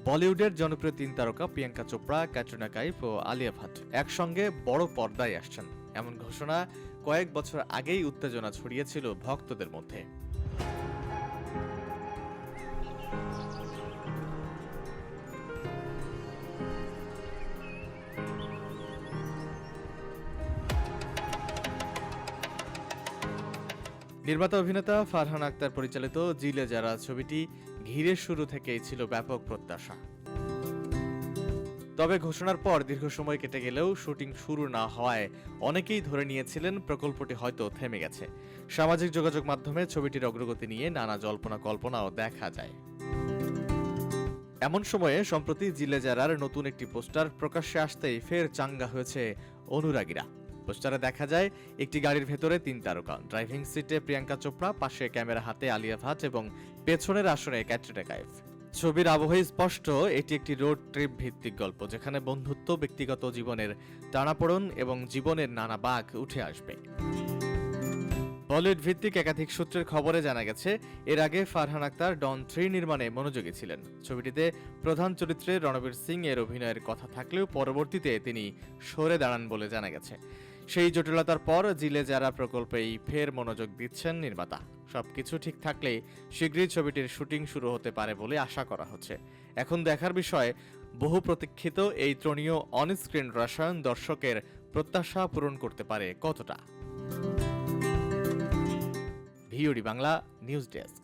বলিউডের জনপ্রিয় তিন তারকা প্রিয়াঙ্কা চোপড়া, ক্যাটরিনা কাইফ ও আলিয়া ভাট একসঙ্গে বড় পর্দায় আসছেন, এমন ঘোষণা কয়েক বছর আগেই উত্তেজনা ছড়িয়েছিল ভক্তদের মধ্যে। নির্মাতা অভিনেতা ফারহান আক্তার পরিচালিত জিলে যারা ছবিটি ঘিরে শুরু থেকেই ছিল ব্যাপক প্রত্যাশা। তবে ঘোষণার পর দীর্ঘ সময় কেটে গেলেও শুটিং শুরু না হওয়ায় অনেকেই ধরে নিয়েছিলেন প্রকল্পটি হয়তো থেমে গেছে। সামাজিক যোগাযোগ মাধ্যমে ছবিটির অগ্রগতি নিয়ে নানা জল্পনা কল্পনাও দেখা যায়। এমন সময়ে সম্প্রতি জিলে যারার নতুন একটি পোস্টার প্রকাশ্যে আসতেই ফের চাঙ্গা হয়েছে অনুরাগীরা। পোস্টারে দেখা যায় একটি গাড়ির ভেতরে তিন তারকা, ড্রাইভিং সিটে প্রিয়াঙ্কা চোপড়া, পাশে ক্যামেরা হাতে আলিয়া ভাট এবং পেছনের আসনে ক্যাটরিনা কাইফ। ছবির আবহে স্পষ্ট এটি একটি রোড ট্রিপ ভিত্তিক গল্প, যেখানে বন্ধুত্ব, ব্যক্তিগত জীবনের টানাপোড়েন এবং জীবনের নানা বাঁক উঠে আসবে। বলিউড ভিত্তিক একাধিক সূত্রের খবরে জানা গেছে, এর আগে ফারহান আক্তার ডন 3 নির্মাণে মনোযোগী ছিলেন। ছবিটিতে প্রধান চরিত্রে রণবীর সিং এর অভিনয়ের কথা থাকলেও পরবর্তীতে তিনি সরে দাঁড়ান বলে জানা গেছে। সেই জটিলতার পর জিলে যারা প্রকল্পেই ফের মনোযোগ দিচ্ছেন নির্মাতা। সবকিছু ঠিক থাকলে শীঘ্রই ছবিটির শুটিং শুরু হতে পারে বলে আশা করা হচ্ছে। এখন দেখার বিষয়, বহু প্রতীক্ষিত এই ত্রণীয় অনস্ক্রিন রসায়ন দর্শকের প্রত্যাশা পূরণ করতে পারে কতটা। VOD Bangla news desk.